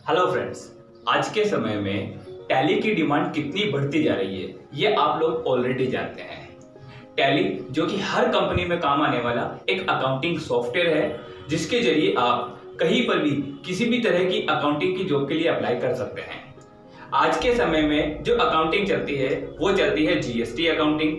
Hello friends, आज के समय में टैली की डिमांड कितनी बढ़ती जा रही है ये आप लोग ऑलरेडी जानते हैं। टैली जो कि हर कंपनी में काम आने वाला एक अकाउंटिंग सॉफ्टवेयर है जिसके जरिए आप कहीं पर भी किसी भी तरह की अकाउंटिंग की जॉब के लिए अप्लाई कर सकते हैं। आज के समय में जो अकाउंटिंग चलती है वो चलती है जीएसटी अकाउंटिंग।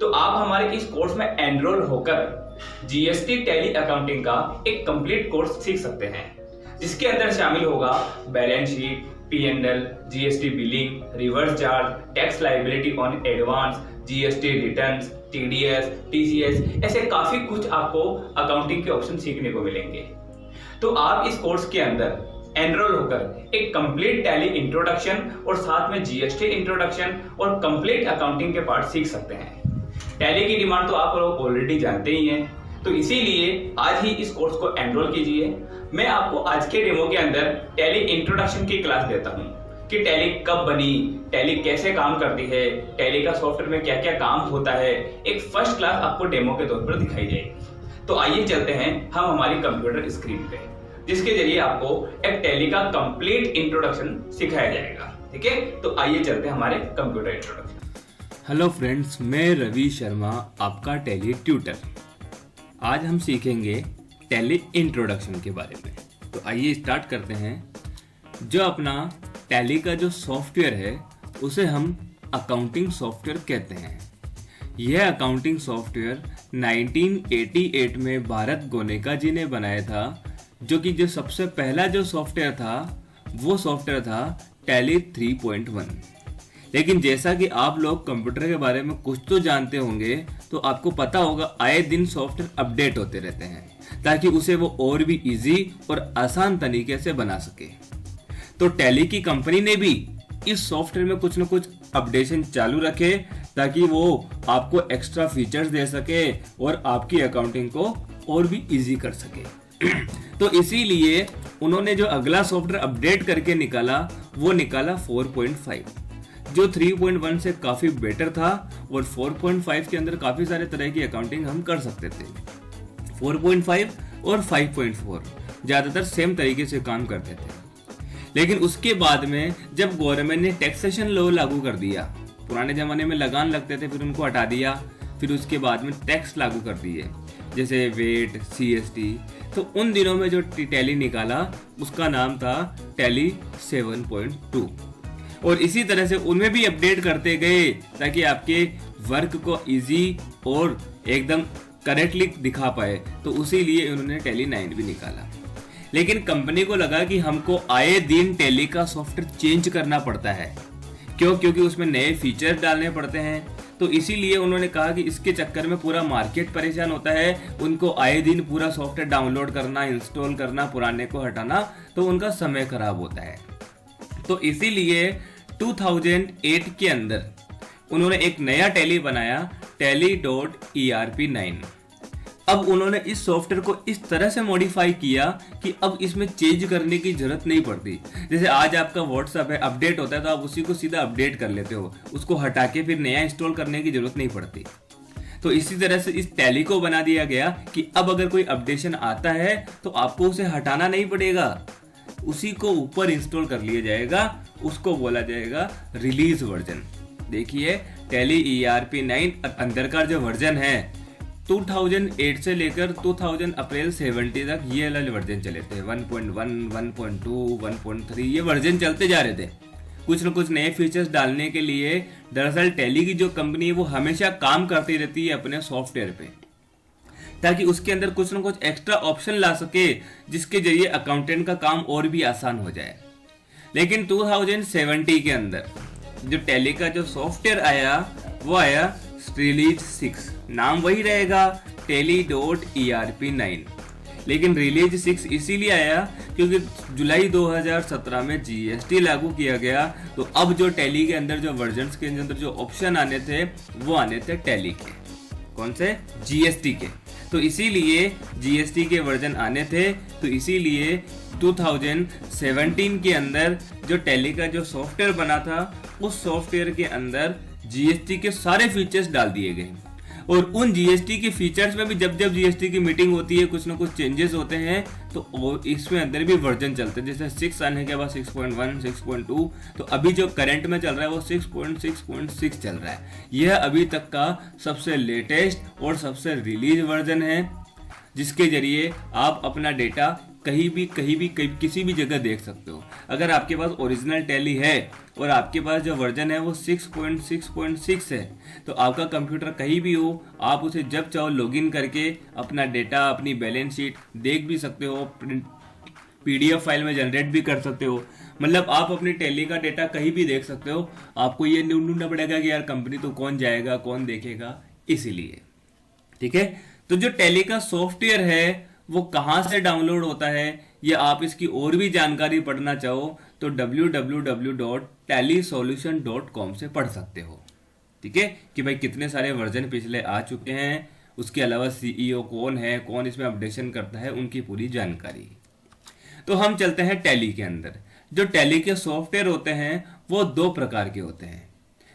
तो आप हमारे इस कोर्स में एनरोल होकर जीएसटी टैली अकाउंटिंग का एक कंप्लीट कोर्स सीख सकते हैं, जिसके अंदर शामिल होगा balance sheet, P and L, GST billing, reverse charge, tax liability on advance, GST returns, TDS, TCS, ऐसे काफी कुछ आपको अकाउंटिंग के ऑप्शन सीखने को मिलेंगे। तो आप इस कोर्स के अंदर एनरोल होकर एक कंप्लीट टैली इंट्रोडक्शन और साथ में जीएसटी इंट्रोडक्शन और कंप्लीट अकाउंटिंग के पार्ट सीख सकते हैं। टैली की डिमांड तो आप लोग ऑलरेडी जानते ही हैं, तो इसीलिए आज ही इस कोर्स को एनरोल कीजिए। मैं आपको आज के डेमो के अंदर टैली इंट्रोडक्शन की क्लास देता हूं कि टैली कब बनी, टैली कैसे काम करती है, टैली का सॉफ्टवेयर में क्या क्या काम होता है। एक फर्स्ट क्लास आपको डेमो के तौर पर दिखाई जाएगी। तो आइए चलते हैं हम हमारी कंप्यूटर स्क्रीन पे, जिसके जरिए आपको एक टैली का कंप्लीट इंट्रोडक्शन सिखाया जाएगा। ठीक है, तो आइए चलते हैं हमारे कंप्यूटर इंट्रोडक्शन। हेलो फ्रेंड्स, मैं रवि शर्मा, आपका टैली ट्यूटर। आज हम सीखेंगे टैली इंट्रोडक्शन के बारे में। तो आइए स्टार्ट करते हैं। जो अपना टैली का जो सॉफ्टवेयर है उसे हम अकाउंटिंग सॉफ्टवेयर कहते हैं। यह अकाउंटिंग सॉफ्टवेयर 1988 में भारत गोनेका जी ने बनाया था, जो कि जो सबसे पहला जो सॉफ्टवेयर था वो सॉफ्टवेयर था टैली 3.1। लेकिन जैसा कि आप लोग कंप्यूटर के बारे में कुछ तो जानते होंगे, तो आपको पता होगा आए दिन सॉफ्टवेयर अपडेट होते रहते हैं ताकि उसे वो और भी इजी और आसान तरीके से बना सके। तो टैली की कंपनी ने भी इस सॉफ्टवेयर में कुछ न कुछ अपडेशन चालू रखे ताकि वो आपको एक्स्ट्रा फीचर्स दे सके और आपकी अकाउंटिंग को और भी इजी कर सके। तो इसीलिए उन्होंने जो अगला सॉफ्टवेयर अपडेट करके निकाला वो निकाला 4.5, जो 3.1 से काफी बेटर था और 4.5 के अंदर काफी सारे तरह की अकाउंटिंग हम कर सकते थे। 4.5 और 5.4 ज्यादातर सेम तरीके से काम करते थे। लेकिन उसके बाद में जब गवर्नमेंट ने टैक्सेशन लॉ लागू कर दिया, पुराने जमाने में लगान लगते थे फिर उनको हटा दिया, फिर उसके बाद में टैक्स लागू कर दिए जैसे वेट, सीएसटी। तो उन दिनों में जो टैली निकाला उसका नाम था टैली 7.2 और इसी तरह से उनमें भी अपडेट करते गए ताकि आपके वर्क को इजी और एकदम करेक्टली दिखा पाए। तो उसी लिए उन्होंने टैली 9 भी निकाला। लेकिन कंपनी को लगा कि हमको आए दिन टैली का सॉफ्टवेयर चेंज करना पड़ता है। क्योंकि उसमें नए फीचर डालने पड़ते हैं। तो इसीलिए उन्होंने कहा कि इसके चक्कर में पूरा मार्केट परेशान होता है। उनको आए दिन पूरा सॉफ्टवेयर डाउनलोड करना, इंस्टॉल करना, पुराने को हटाना, तो उनका समय खराब होता है। तो इसीलिए 2008 के अंदर उन्होंने एक नया टैली बनाया, tally.erp9। अब उन्होंने इस सॉफ्टवेयर को इस तरह से मॉडिफाई किया कि अब इसमें चेंज करने की जरूरत नहीं पड़ती। जैसे आज आपका व्हाट्सएप है, अपडेट होता है तो आप उसी को सीधा अपडेट कर लेते हो, उसको हटा के फिर नया इंस्टॉल करने की जरूरत नहीं पड़ती। तो इसी तरह से इस टैली को बना दिया गया कि अब अगर कोई अपडेशन आता है तो आपको उसे हटाना नहीं पड़ेगा, उसी को ऊपर इंस्टॉल कर लिया जाएगा। उसको बोला जाएगा रिलीज वर्जन। देखिए टैली ERP9 अंदर का जो वर्जन है 2008 से लेकर 2000 अप्रैल 70 तक ये वाले वर्जन चले थे। 1.1, 1.2, 1.3 ये वर्जन चलते जा रहे थे कुछ न कुछ नए फीचर्स डालने के लिए। दरअसल टैली की जो कंपनी है वो हमेशा काम करती रहती है अपने सॉफ्टवेयर पे, ताकि उसके अंदर कुछ न कुछ एक्स्ट्रा ऑप्शन ला सके जिसके जरिए अकाउंटेंट का काम और भी आसान हो जाए। लेकिन 2070 के अंदर जो टैली का जो सॉफ्टवेयर आया वो आया रिलीज 6। नाम वही रहेगा tally.erp9, लेकिन रिलीज 6 इसीलिए आया क्योंकि जुलाई 2017 में जीएसटी लागू किया गया। तो अब जो टैली के अंदर जो वर्जन्स के अंदर जो ऑप्शन आने थे वो आने थे टैली के, कौन से, जीएसटी के। तो इसीलिए जीएसटी के वर्जन आने थे। तो इसीलिए 2017 के अंदर जो टैली का जो सॉफ्टवेयर बना था उस सॉफ्टवेयर के अंदर जीएसटी के सारे फीचर्स डाल दिए गए। और उन जीएसटी के फीचर्स में भी जब जब जीएसटी की मीटिंग होती है कुछ ना कुछ चेंजेस होते हैं, तो इसमें अंदर भी वर्जन चलते हैं। जैसे 6 आने के बाद 6.1, 6.2, तो अभी जो करंट में चल रहा है वो 6.6.6 चल रहा है। यह अभी तक का सबसे लेटेस्ट और सबसे रिलीज वर्जन है, जिसके जरिए आप अपना डेटा कहीं भी किसी भी जगह देख सकते हो। अगर आपके पास ओरिजिनल टैली है और आपके पास जो वर्जन है वो 6.6.6 है, तो आपका कंप्यूटर कहीं भी हो, आप उसे जब चाहो लॉगिन करके अपना डेटा, अपनी बैलेंस शीट देख भी सकते हो, पीडीएफ फाइल में जनरेट भी कर सकते हो। मतलब आप अपनी टैली का डेटा कहीं भी देख सकते हो। आपको ये ढूंढना पड़ेगा कि यार कंपनी तो कौन जाएगा, कौन देखेगा, इसीलिए। ठीक है, तो जो टैली का सॉफ्टवेयर है वो कहां से डाउनलोड होता है, या आप इसकी और भी जानकारी पढ़ना चाहो तो www.tallysolution.com से पढ़ सकते हो। ठीक है, कि भाई कितने सारे वर्जन पिछले आ चुके हैं, उसके अलावा सीईओ कौन है, कौन इसमें अपडेशन करता है, उनकी पूरी जानकारी। तो हम चलते हैं टैली के अंदर। जो टैली के सॉफ्टवेयर होते हैं वो 2 प्रकार के होते हैं।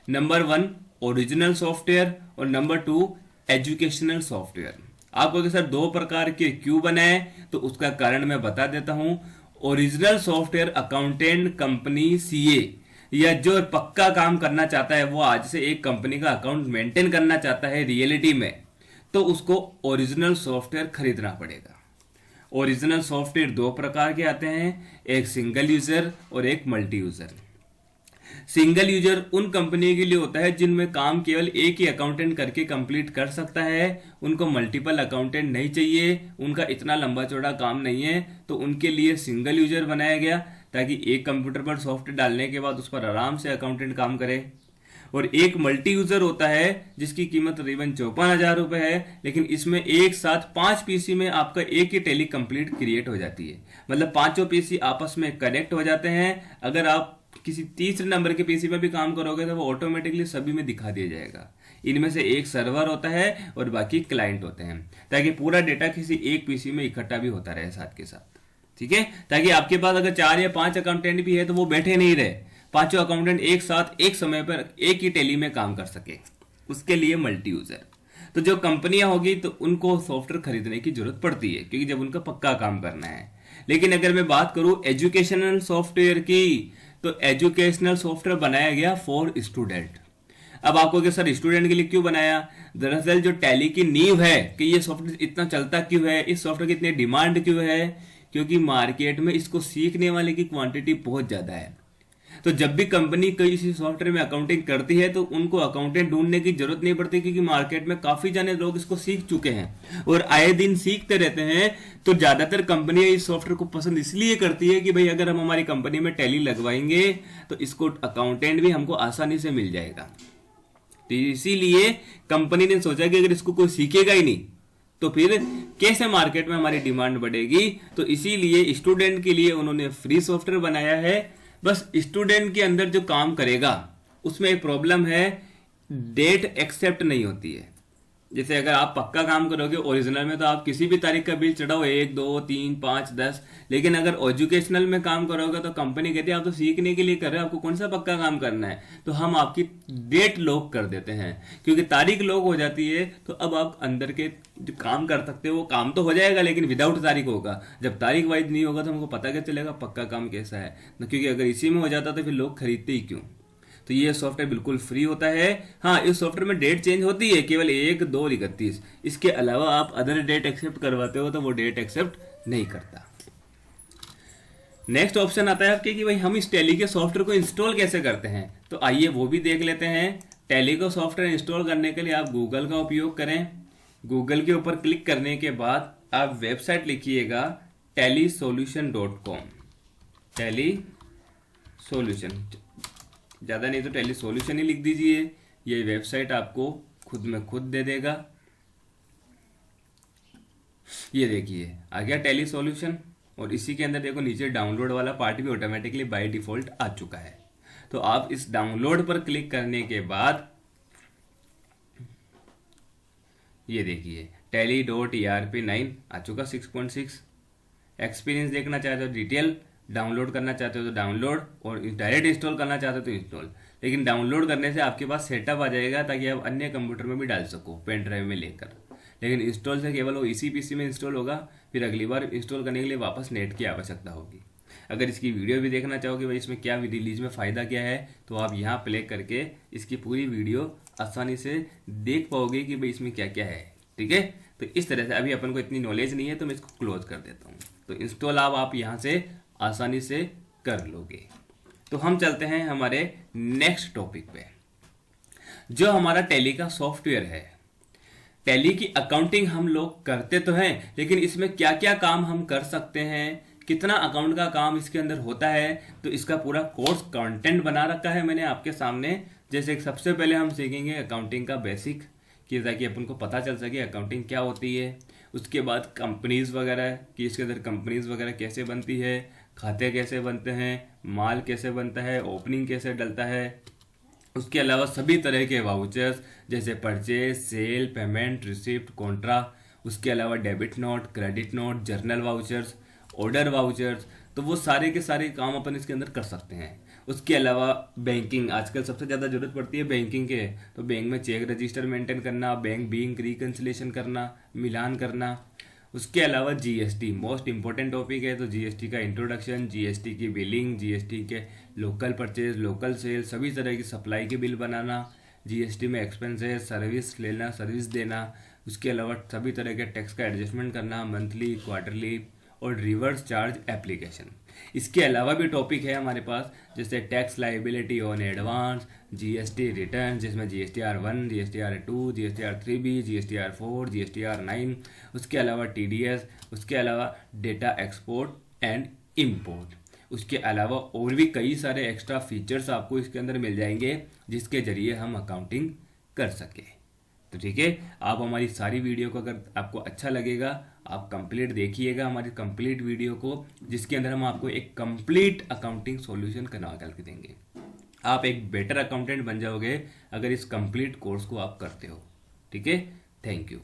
नंबर 1 ओरिजिनल सॉफ्टवेयर और नंबर 2 एजुकेशनल सॉफ्टवेयर। आपको कि सर 2 प्रकार के क्यों बनाए, तो उसका कारण मैं बता देता हूं। Original software accountant, company, CA या जो पक्का काम करना चाहता है, वो आज से एक कंपनी का अकाउंट मेंटेन करना चाहता है रियलिटी में, तो उसको ओरिजिनल सॉफ्टवेयर खरीदना पड़ेगा। ओरिजिनल सॉफ्टवेयर 2 प्रकार के आते हैं, एक सिंगल यूजर और एक मल्टी यूजर। सिंगल यूजर उन कंपनी के लिए होता है जिनमें काम केवल एक ही अकाउंटेंट करके कंप्लीट कर सकता है, उनको मल्टीपल अकाउंटेंट नहीं चाहिए, उनका इतना लंबा चौड़ा काम नहीं है, तो उनके लिए सिंगल यूजर बनाया गया ताकि एक कंप्यूटर पर सॉफ्टवेयर डालने के बाद उस पर आराम से अकाउंटेंट काम करे। और एक मल्टी यूजर होता है जिसकी कीमत तकरीबन 54,000 रुपए है, लेकिन इसमें एक साथ 5 पीसी में आपका एक ही टैली कंप्लीट क्रिएट हो जाती है। मतलब 5 पीसी आपस में कनेक्ट हो जाते हैं। अगर आप किसी तीसरे नंबर के पीसी में भी काम करोगे तो वो ऑटोमेटिकली सभी में दिखा दिया जाएगा। इनमें से एक सर्वर होता है और बाकी क्लाइंट होते हैं, ताकि पूरा डेटा किसी एक पीसी में इकट्ठा भी होता रहे साथ के साथ। ठीक है, ताकि आपके पास अगर 4 या 5 अकाउंटेंट भी है तो वो बैठे नहीं रहे, 5 अकाउंटेंट एक साथ एक समय पर एक ही टैली में काम कर सके, उसके लिए मल्टी यूजर। तो जो कंपनियां होगी तो उनको सॉफ्टवेयर खरीदने की जरूरत पड़ती है, क्योंकि जब उनका पक्का काम करना है। लेकिन अगर मैं बात करूं एजुकेशनल सॉफ्टवेयर की, तो एजुकेशनल सॉफ्टवेयर बनाया गया फॉर स्टूडेंट। अब आपको कि सर स्टूडेंट के लिए क्यों बनाया, दरअसल जो टैली की नींव है कि ये सॉफ्टवेयर इतना चलता क्यों है, इस सॉफ्टवेयर की इतनी डिमांड क्यों है, क्योंकि मार्केट में इसको सीखने वाले की क्वांटिटी बहुत ज्यादा है। तो जब भी कंपनी किसी सॉफ्टवेयर में अकाउंटिंग करती है तो उनको अकाउंटेंट ढूंढने की जरूरत नहीं पड़ती, क्योंकि मार्केट में काफी जाने लोग इसको सीख चुके हैं और आए दिन सीखते रहते हैं। तो ज्यादातर कंपनियां इस सॉफ्टवेयर को पसंद इसलिए करती है कि भाई अगर हम हमारी कंपनी में टैली लगवाएंगे तो इसको अकाउंटेंट भी हमको आसानी से मिल जाएगा। तो इसीलिए कंपनी ने सोचा कि अगर इसको कोई सीखेगा ही नहीं तो फिर कैसे मार्केट में हमारी डिमांड बढ़ेगी। तो इसीलिए स्टूडेंट के लिए उन्होंने फ्री सॉफ्टवेयर बनाया है। बस स्टूडेंट के अंदर जो काम करेगा उसमें एक प्रॉब्लम है, डेट एक्सेप्ट नहीं होती है। जैसे अगर आप पक्का काम करोगे ओरिजिनल में तो आप किसी भी तारीख का बिल चढ़ाओ, 1, 2, 3, 5, 10। लेकिन अगर एजुकेशनल में काम करोगे तो कंपनी कहती है आप तो सीखने के लिए कर रहे हो, आपको कौन सा पक्का काम करना है, तो हम आपकी डेट लॉक कर देते हैं। क्योंकि तारीख लॉक हो जाती है तो अब आप अंदर के जो काम कर सकते हो वो काम तो हो जाएगा, लेकिन विदाउट तारीख होगा। जब तारीख वाइज नहीं होगा तो हमको पता क्या चलेगा पक्का काम कैसा है, क्योंकि अगर इसी में हो जाता तो फिर लोग खरीदते ही क्यों। तो ये सॉफ्टवेयर बिल्कुल फ्री होता है। हाँ, इस सॉफ्टवेयर में डेट चेंज होती है केवल 1, 2 और 31। इसके अलावा आप अदर डेट एक्सेप्ट करवाते हो तो वो डेट एक्सेप्ट नहीं करता। नेक्स्ट ऑप्शन आता है आपके कि भाई हम इस टैली के सॉफ्टवेयर को इंस्टॉल कैसे करते हैं, तो आइए वो भी देख लेते हैं। टैली को सॉफ्टवेयर इंस्टॉल करने के लिए आप गूगल का उपयोग करें। गूगल के ऊपर क्लिक करने के बाद आप वेबसाइट लिखिएगा tallysolution.com। टैली सॉल्यूशन, ज्यादा नहीं तो टैली सॉल्यूशन ही लिख दीजिए, ये वेबसाइट आपको खुद में खुद दे देगा। ये देखिए आ गया टैली सॉल्यूशन, और इसी के अंदर देखो नीचे डाउनलोड वाला पार्ट भी ऑटोमेटिकली बाय डिफॉल्ट आ चुका है। तो आप इस डाउनलोड पर क्लिक करने के बाद ये देखिए tally.erp9 आ चुका 6.6। एक्सपीरियंस देखना चाहे तो डिटेल डाउनलोड करना चाहते हो तो डाउनलोड, और डायरेक्ट इंस्टॉल करना चाहते हो तो इंस्टॉल। लेकिन डाउनलोड करने से आपके पास सेटअप आ जाएगा ताकि आप अन्य कंप्यूटर में भी डाल सको पेन ड्राइव में लेकर। लेकिन इंस्टॉल से केवल वो इसी पीसी में इंस्टॉल होगा, फिर अगली बार इंस्टॉल करने के लिए वापस नेट की आवश्यकता होगी। अगर इसकी वीडियो भी देखना चाहोगे भाई इसमें क्या रिलीज में फ़ायदा क्या है, तो आप यहाँ प्ले करके इसकी पूरी वीडियो आसानी से देख पाओगे कि भाई इसमें क्या क्या है। ठीक है, तो इस तरह से अभी अपन को इतनी नॉलेज नहीं है तो मैं इसको क्लोज कर देता हूँ। तो इंस्टॉल आप यहाँ से आसानी से कर लोगे। तो हम चलते हैं हमारे नेक्स्ट टॉपिक पे, जो हमारा टैली का सॉफ्टवेयर है। टैली की अकाउंटिंग हम लोग करते तो हैं, लेकिन इसमें क्या क्या काम हम कर सकते हैं, कितना अकाउंट का काम इसके अंदर होता है, तो इसका पूरा कोर्स कंटेंट बना रखा है मैंने आपके सामने। जैसे सबसे पहले हम सीखेंगे अकाउंटिंग का बेसिक, कि ताकि अपन को पता चल सके अकाउंटिंग क्या होती है। उसके बाद कंपनीज वगैरह, कि इसके अंदर कंपनीज वगैरह कैसे बनती है, खाते कैसे बनते हैं, माल कैसे बनता है, ओपनिंग कैसे डलता है। उसके अलावा सभी तरह के वाउचर्स जैसे purchase, sale, payment, receipt, contra. उसके अलावा debit note, credit note, journal vouchers, order vouchers, तो वो सारे के सारे काम अपन इसके अंदर कर सकते हैं। उसके अलावा बैंकिंग, आजकल सबसे ज़्यादा जरूरत पड़ती है बैंकिंग के, तो बैंक में चेक रजिस्टर मेंटेन करना, बैंक बिलिंग रिकन्सिलेशन करना, मिलान करना। उसके अलावा जीएसटी मोस्ट इंपॉर्टेंट टॉपिक है, तो जीएसटी का इंट्रोडक्शन, जीएसटी की बिलिंग, जीएसटी के लोकल परचेज, लोकल सेल, सभी तरह की सप्लाई के बिल बनाना, जीएसटी में एक्सपेंसेस, सर्विस लेना, सर्विस देना। उसके अलावा सभी तरह के टैक्स का एडजस्टमेंट करना, मंथली, क्वार्टरली और रिवर्स चार्ज एप्लीकेशन। इसके अलावा भी टॉपिक है हमारे पास, जैसे tax liability on advance, GST return जिसमें GSTR1, GSTR2, GSTR3B, GSTR4, GSTR9। उसके अलावा TDS, उसके अलावा डेटा एक्सपोर्ट एंड इम्पोर्ट। उसके अलावा और भी कई सारे एक्स्ट्रा फीचर्स आपको इसके अंदर मिल जाएंगे जिसके जरिए हम अकाउंटिंग कर सकें। तो ठीक है, आप हमारी सारी वीडियो को अगर आपको अच्छा लगेगा आप कंप्लीट देखिएगा हमारी कंप्लीट वीडियो को, जिसके अंदर हम आपको एक कंप्लीट अकाउंटिंग सॉल्यूशन करके देंगे। आप एक बेटर अकाउंटेंट बन जाओगे अगर इस कंप्लीट कोर्स को आप करते हो। ठीक है, थैंक यू।